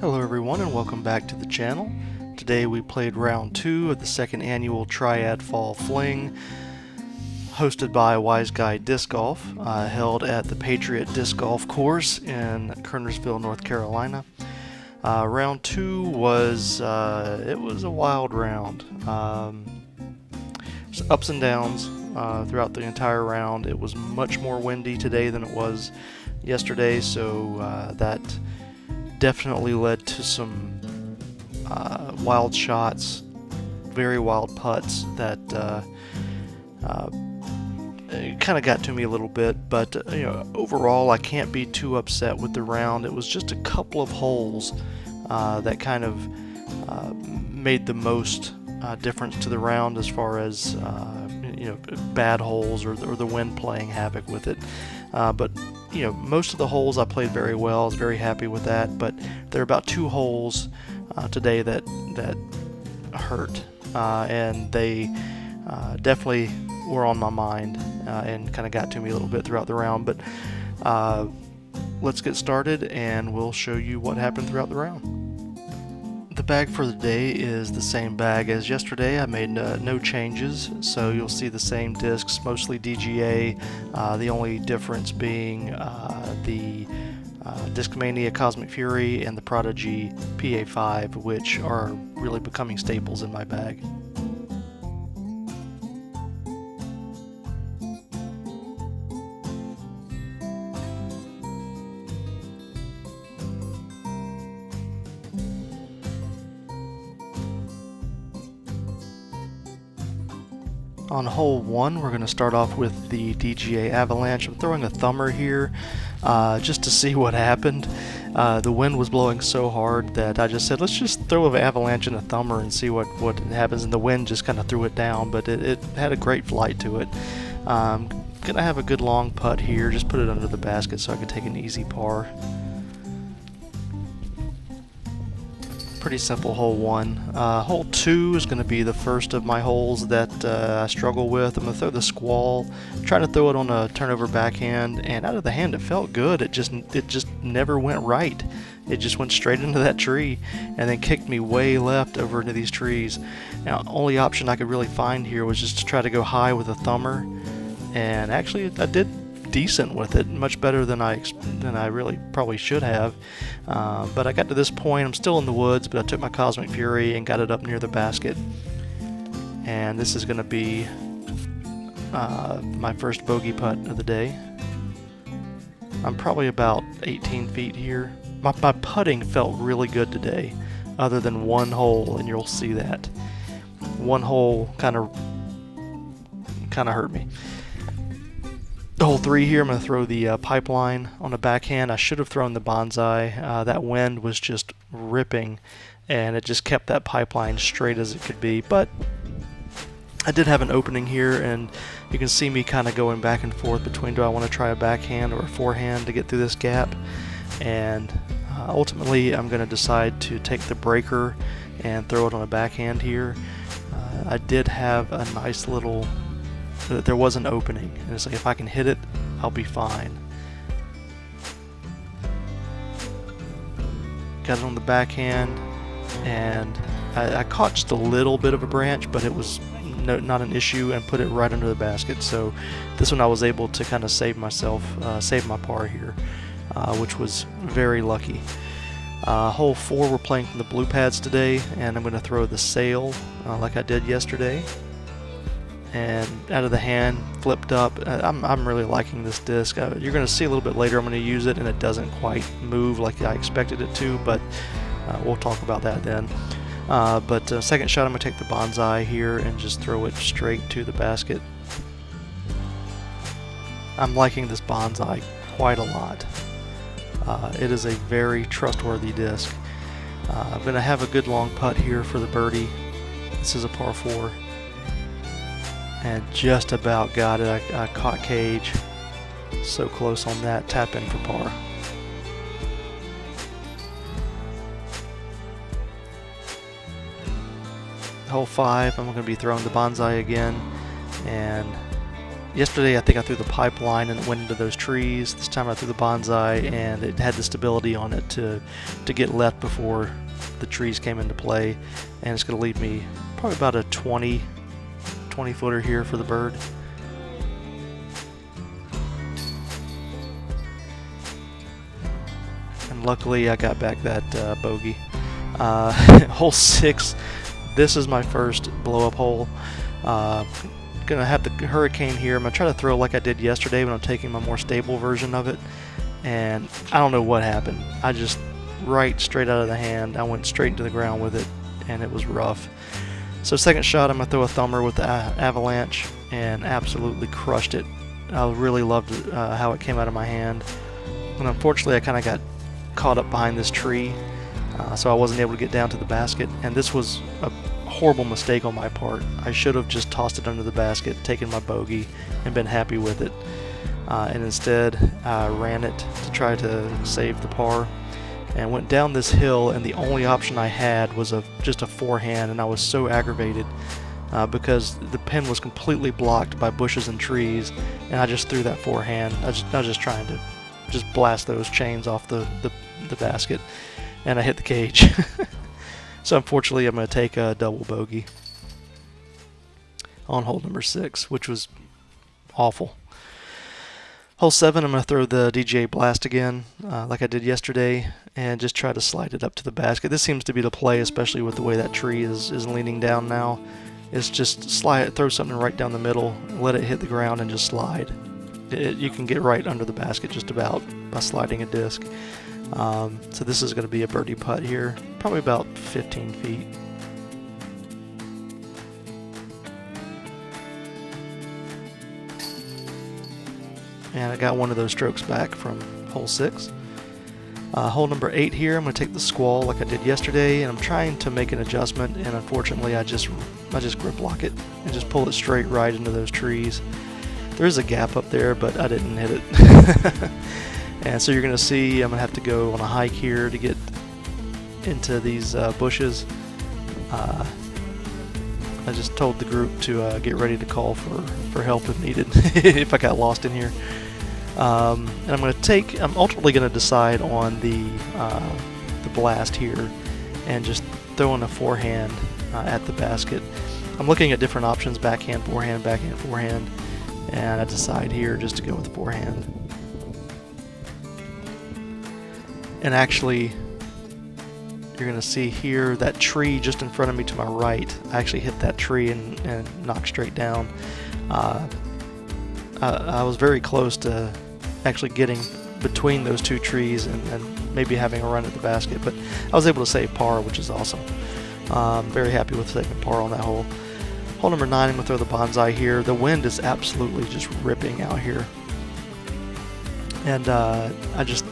Hello everyone and welcome back to the channel. Today we played round 2 of the second annual Triad Fall Fling, hosted by Wise Guy Disc Golf, held at the Patriot Disc Golf Course in Kernersville, North Carolina. Round 2 was it was a wild round. Ups and downs throughout the entire round. It was much more windy today than it was yesterday, so that definitely led to some wild shots, very wild putts that kind of got to me a little bit, but overall I can't be too upset with the round. It was just a couple of holes that kind of made the most difference to the round as far as bad holes or the wind playing havoc with it. But most of the holes I played very well. I was very happy with that, but there are about 2 holes today that hurt, and they definitely were on my mind and kind of got to me a little bit throughout the round. But let's get started and we'll show you what happened throughout the round. The bag for the day is the same bag as yesterday. I made no changes, so you'll see the same discs, mostly DGA, the only difference being the Discmania Cosmic Fury and the Prodigy PA5, which are really becoming staples in my bag. On hole 1, we're going to start off with the DGA Avalanche. I'm throwing a thumber here just to see what happened. The wind was blowing so hard that I just said, let's just throw an avalanche and a thumber and see what happens. And the wind just kind of threw it down, but it had a great flight to it. Gonna have a good long putt here. Just put it under the basket so I can take an easy par. Pretty simple hole 1. Hole 2 is going to be the first of my holes that I struggle with. I'm going to throw the squall, trying to throw it on a turnover backhand, and out of the hand it felt good. It just never went right. It just went straight into that tree and then kicked me way left over into these trees. Now, only option I could really find here was just to try to go high with a thumber, and actually I did decent with it, much better than I really probably should have. But I got to this point, I'm still in the woods, but I took my Cosmic Fury and got it up near the basket. And this is going to be my first bogey putt of the day. I'm probably about 18 feet here. My putting felt really good today, other than one hole, and you'll see that. One hole kind of hurt me. Hole 3 here, I'm going to throw the pipeline on the backhand. I should have thrown the bonsai. That wind was just ripping, and it just kept that pipeline straight as it could be. But I did have an opening here, and you can see me kind of going back and forth between, do I want to try a backhand or a forehand to get through this gap? And ultimately, I'm going to decide to take the breaker and throw it on a backhand here. I did have a nice little... There was an opening, and it's like if I can hit it, I'll be fine. Got it on the backhand, and I caught just a little bit of a branch, but it was not an issue, and put it right under the basket. So this one I was able to kind of save my par here, which was very lucky. Hole 4, we're playing from the blue pads today, and I'm going to throw the sail like I did yesterday. And out of the hand, flipped up. I'm really liking this disc. You're going to see a little bit later I'm going to use it, and it doesn't quite move like I expected it to, but we'll talk about that then. But second shot, I'm going to take the bonsai here and just throw it straight to the basket. I'm liking this bonsai quite a lot. It is a very trustworthy disc. I'm going to have a good long putt here for the birdie. This is a par 4. And just about got it. I caught cage. So close on that. Tap in for par. Hole 5, I'm going to be throwing the bonsai again. And Yesterday I think I threw the pipeline and it went into those trees. This time I threw the bonsai and it had the stability on it to get left before the trees came into play, and it's going to leave me probably about a 20 footer here for the bird. And luckily I got back that bogey. Hole 6, this is my first blow up hole. Gonna have the hurricane here. I'm gonna try to throw like I did yesterday when I'm taking my more stable version of it, and I don't know what happened. I just right straight out of the hand, I went straight into the ground with it, and it was rough. So second shot, I'm gonna throw a thumber with the avalanche and absolutely crushed it. I really loved how it came out of my hand, and unfortunately I kind of got caught up behind this tree, so I wasn't able to get down to the basket, and this was a horrible mistake on my part. I should have just tossed it under the basket, taken my bogey, and been happy with it. And instead, I ran it to try to save the par, and went down this hill, and the only option I had was just a forehand, and I was so aggravated because the pin was completely blocked by bushes and trees, and I just threw that forehand. I was just trying to just blast those chains off the basket, and I hit the cage. So unfortunately, I'm going to take a double bogey on hole number 6, which was awful. Hole 7, I'm going to throw the DJI Blast again, like I did yesterday, and just try to slide it up to the basket. This seems to be the play, especially with the way that tree is leaning down now. It's just throw something right down the middle, let it hit the ground, and just slide. You can get right under the basket just about by sliding a disc. So this is going to be a birdie putt here, probably about 15 feet. And I got one of those strokes back from hole 6. Hole number 8 here, I'm going to take the squall like I did yesterday, and I'm trying to make an adjustment, and unfortunately I just grip lock it and just pull it straight right into those trees. There is a gap up there, but I didn't hit it. And so you're going to see I'm going to have to go on a hike here to get into these bushes. I just told the group to get ready to call for help if needed, if I got lost in here. And I'm ultimately going to decide on the blast here and just throwing a forehand at the basket. I'm looking at different options, backhand, forehand, and I decide here just to go with the forehand. And actually, you're going to see here that tree just in front of me to my right. I actually hit that tree and knocked straight down. I was very close to actually getting between those two trees and maybe having a run at the basket, but I was able to save par, which is awesome. Very happy with saving par on that hole. Hole number 9, I'm going to throw the bonsai here. The wind is absolutely just ripping out here. And I just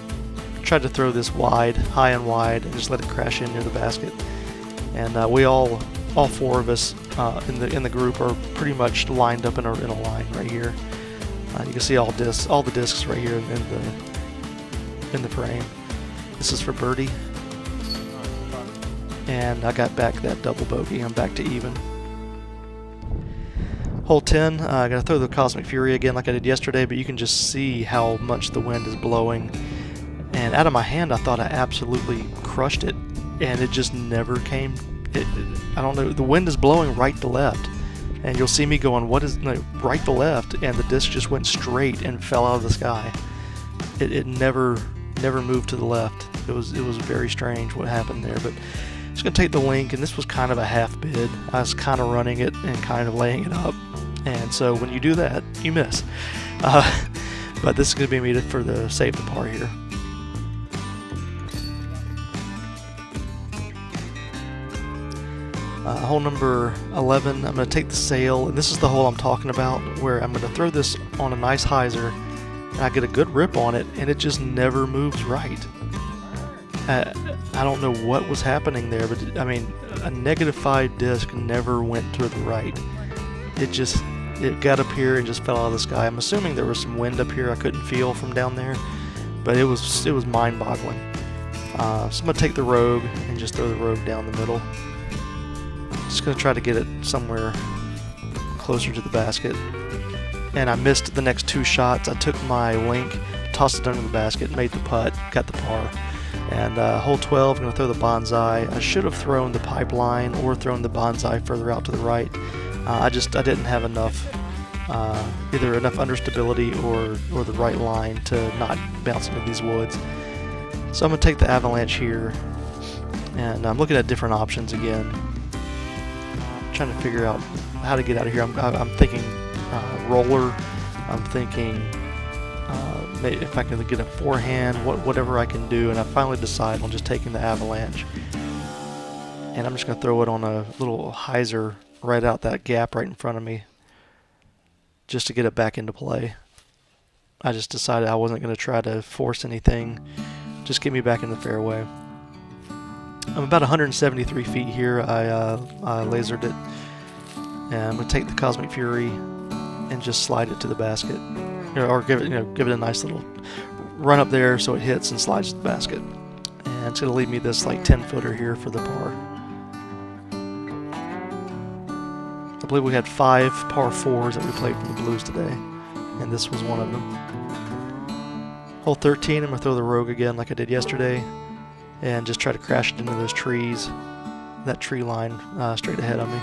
tried to throw this wide, high and wide, and just let it crash in near the basket. And we all 4 of us in the group are pretty much lined up in a line right here. You can see all the discs right here in the frame. This is for birdie, and I got back that double bogey. I'm back to even. Hole 10, I gotta throw the Cosmic Fury again like I did yesterday, but you can just see how much the wind is blowing. And out of my hand, I thought I absolutely crushed it, and it just never came. I don't know. The wind is blowing right to left, and you'll see me going, right to left, and the disc just went straight and fell out of the sky. It never moved to the left. It was very strange what happened there, but I'm just gonna take the link, and this was kind of a half bid. I was kind of running it and kind of laying it up, and so when you do that, you miss. But this is gonna be me for the save the par here. Hole number 11, I'm going to take the sail, and this is the hole I'm talking about, where I'm going to throw this on a nice hyzer, and I get a good rip on it, and it just never moves right. I don't know what was happening there, but I mean, a -5 disc never went to the right. It got up here and just fell out of the sky. I'm assuming there was some wind up here I couldn't feel from down there, but it was mind-boggling. So I'm going to take the rogue and just throw the rogue down the middle. Just going to try to get it somewhere closer to the basket. and I missed the next 2 shots. I took my link, tossed it under the basket, made the putt, got the par. And hole 12, I'm going to throw the bonsai. I should have thrown the pipeline or thrown the bonsai further out to the right. I didn't have enough, either enough understability or the right line to not bounce into these woods. So I'm going to take the avalanche here, and I'm looking at different options again. Trying to figure out how to get out of here. I'm thinking roller. I'm thinking maybe if I can get a forehand, whatever I can do, and I finally decide on just taking the avalanche. And I'm just going to throw it on a little hyzer right out that gap right in front of me, just to get it back into play. I just decided I wasn't going to try to force anything, just get me back in the fairway. I'm about 173 feet here. I lasered it, and I'm going to take the Cosmic Fury and just slide it to the basket, or give it a nice little run up there so it hits and slides to the basket. And it's going to leave me this like 10-footer here for the par. I believe we had 5 par 4s that we played for the Blues today, and this was one of them. Hole 13, I'm going to throw the Rogue again like I did yesterday, and just try to crash it into those trees, that tree line straight ahead of me.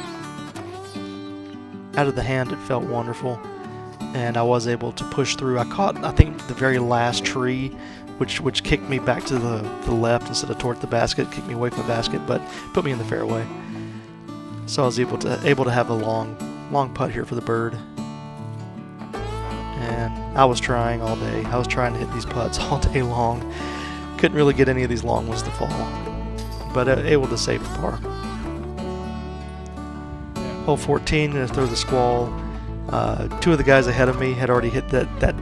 Out of the hand, it felt wonderful, and I was able to push through. I caught, I think, the very last tree, which kicked me back to the left instead of toward the basket, kicked me away from the basket, but put me in the fairway. So I was able to have a long putt here for the bird. And I was trying all day. I was trying to hit these putts all day long. Couldn't really get any of these long ones to fall, but able to save the par. Hole 14, going to throw the squall. 2 of the guys ahead of me had already hit that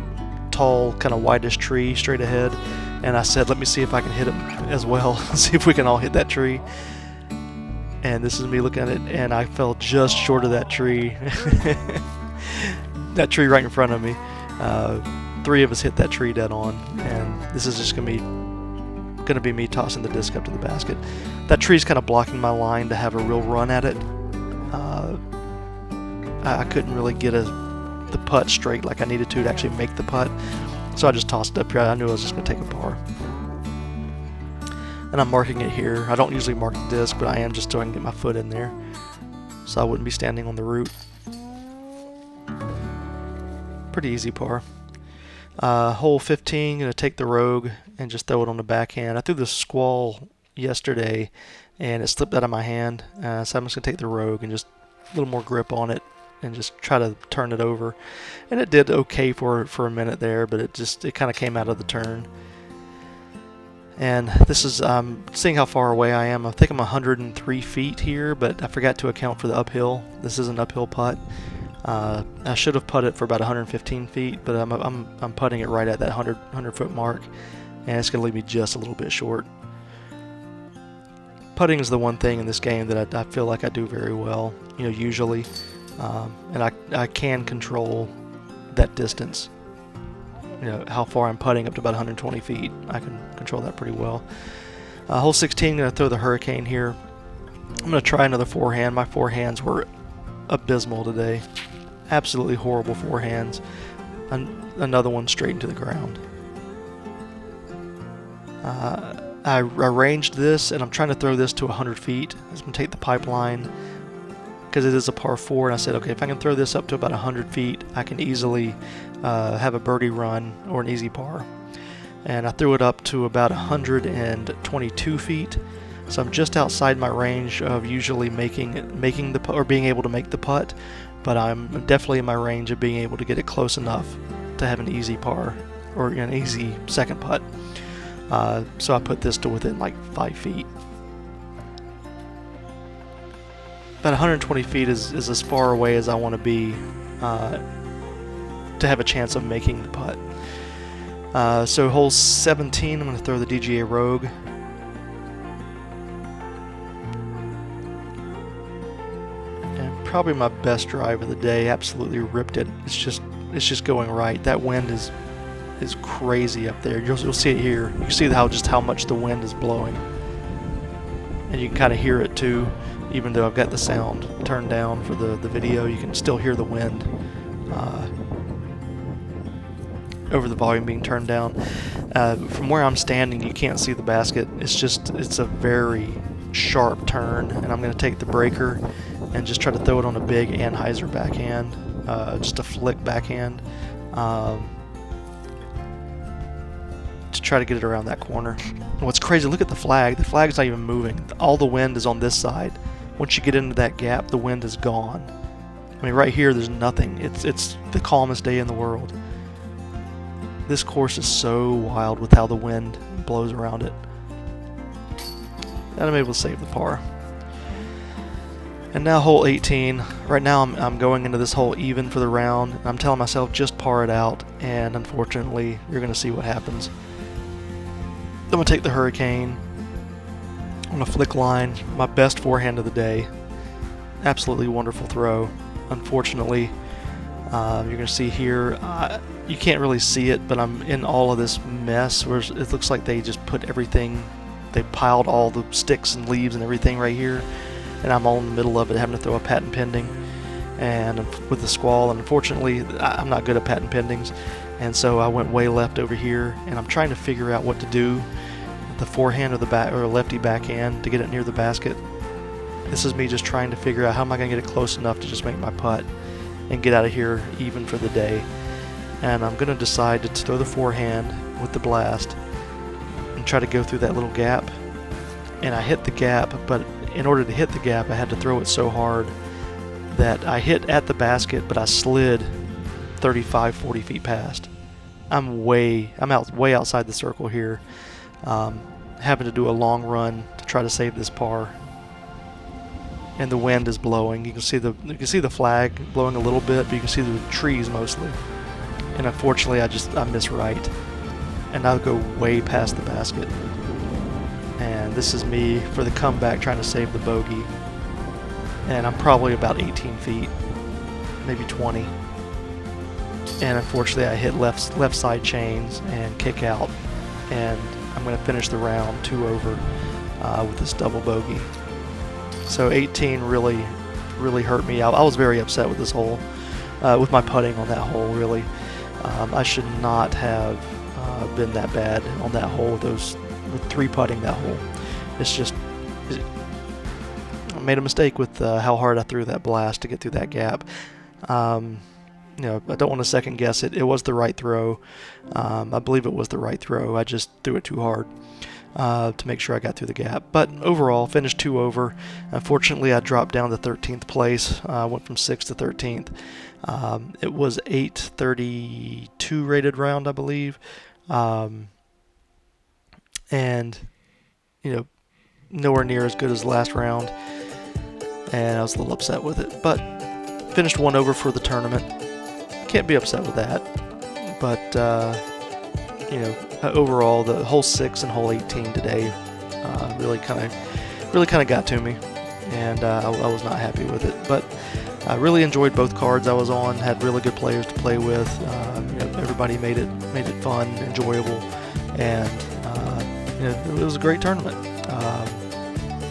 tall, kind of whitish tree straight ahead, and I said, let me see if I can hit it as well, see if we can all hit that tree. And this is me looking at it, and I fell just short of that tree. That tree right in front of me. 3 of us hit that tree dead on, and this is just going to be me tossing the disc up to the basket. That tree's kind of blocking my line to have a real run at it. I couldn't really get the putt straight like I needed to actually make the putt, so I just tossed it up here. I knew I was just going to take a par. And I'm marking it here. I don't usually mark the disc, but I am just so I can get my foot in there, so I wouldn't be standing on the root. Pretty easy par. Hole 15, going to take the Rogue and just throw it on the backhand. I threw the squall yesterday, and it slipped out of my hand, so I'm just going to take the Rogue and just a little more grip on it and just try to turn it over. And it did okay for a minute there, but it kind of came out of the turn. And this is seeing how far away I am. I think I'm 103 feet here, but I forgot to account for the uphill. This is an uphill putt. I should have putted for about 115 feet, but I'm putting it right at that 100 foot mark, and it's going to leave me just a little bit short. Putting is the one thing in this game that I feel like I do very well, usually, and I can control that distance. How far I'm putting up to about 120 feet. I can control that pretty well. Hole 16, going to throw the Hurricane here. I'm going to try another forehand. My forehands were abysmal today. Absolutely horrible forehands. Another one straight into the ground. I arranged this, and I'm trying to throw this to 100 feet. I'm going to take the pipeline because it is a par 4, and I said, okay, if I can throw this up to about 100 feet, I can easily have a birdie run or an easy par. And I threw it up to about 122 feet, so I'm just outside my range of usually making the putt or being able to make the putt, but I'm definitely in my range of being able to get it close enough to have an easy par or an easy second putt. So I put this to within like 5 feet. About 120 feet is as far away as I want to be to have a chance of making the putt. So hole 17, I'm going to throw the DGA Rogue. And probably my best drive of the day. Absolutely ripped it. It's just going right. That wind is crazy up there. You'll see it here. You can see how much the wind is blowing, and you can kind of hear it too. Even though I've got the sound turned down for the video, you can still hear the wind. over the volume being turned down. From where I'm standing, you can't see the basket. It's a very sharp turn, and I'm going to take the breaker and just try to throw it on a big Anheuser backhand, just a flick backhand, to try to get it around that corner. And what's crazy, look at the flag. The flag's not even moving. All the wind is on this side. Once you get into that gap, the wind is gone. I mean, right here, there's nothing. It's the calmest day in the world. This course is so wild with how the wind blows around it. And I'm able to save the par. And now hole 18. Right now I'm going into this hole even for the round. I'm telling myself just par it out, and unfortunately you're going to see what happens. I'm going to take the Hurricane on a flick line, my best forehand of the day. Absolutely wonderful throw. Unfortunately, you're going to see here, you can't really see it, but I'm in all of this mess where it looks like they just put everything, they piled all the sticks and leaves and everything right here, and I'm all in the middle of it, having to throw a patent pending and with the squall. And unfortunately, I'm not good at patent pendings, and so I went way left over here, and I'm trying to figure out what to do, the forehand or the back or lefty backhand to get it near the basket. This is me just trying to figure out how am I going to get it close enough to just make my putt and get out of here even for the day. And I'm going to decide to throw the forehand with the blast and try to go through that little gap. And I hit the gap, but in order to hit the gap, I had to throw it so hard that I hit at the basket, but I slid 35, 40 feet past. I'm way outside the circle here. Having to do a long run to try to save this par. And the wind is blowing. You can see the flag blowing a little bit, but you can see the trees mostly. And unfortunately, I miss right, and I'll go way past the basket. And this is me for the comeback, trying to save the bogey. And I'm probably about 18 feet, maybe 20. And unfortunately, I hit left side chains and kick out, and I'm going to finish the round 2 over with this double bogey. So 18 really hurt me. I was very upset with this hole, with my putting on that hole, really. I should not have been that bad on that hole with 3 putting that hole. I made a mistake with how hard I threw that blast to get through that gap. I don't want to second guess it. It was the right throw. I believe it was the right throw. I just threw it too hard to make sure I got through the gap. But overall, finished 2 over. Unfortunately, I dropped down to 13th place. Went from 6th to 13th. It was 832 rated round, I believe. And nowhere near as good as the last round. And I was a little upset with it. But finished 1 over for the tournament. Can't be upset with that. But overall, the hole 6 and hole 18 today really kind of got to me, and I was not happy with it. But I really enjoyed both cards I was on. Had really good players to play with. Everybody made it fun, enjoyable, and it was a great tournament.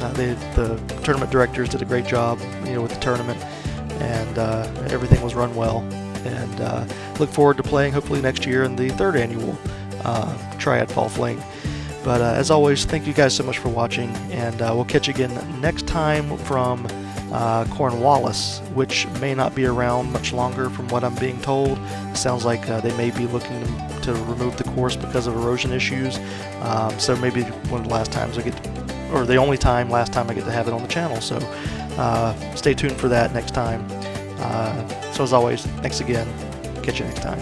The tournament directors did a great job, with the tournament, and everything was run well. And look forward to playing hopefully next year in the 3rd annual Triad Fall Fling. But as always, thank you guys so much for watching, and we'll catch you again next time from Cornwallis, which may not be around much longer from what I'm being told. Sounds like they may be looking to remove the course because of erosion issues. So maybe one of the last times or the only time last time I get to have it on the channel. So stay tuned for that next time. So as always, thanks again. Catch you next time.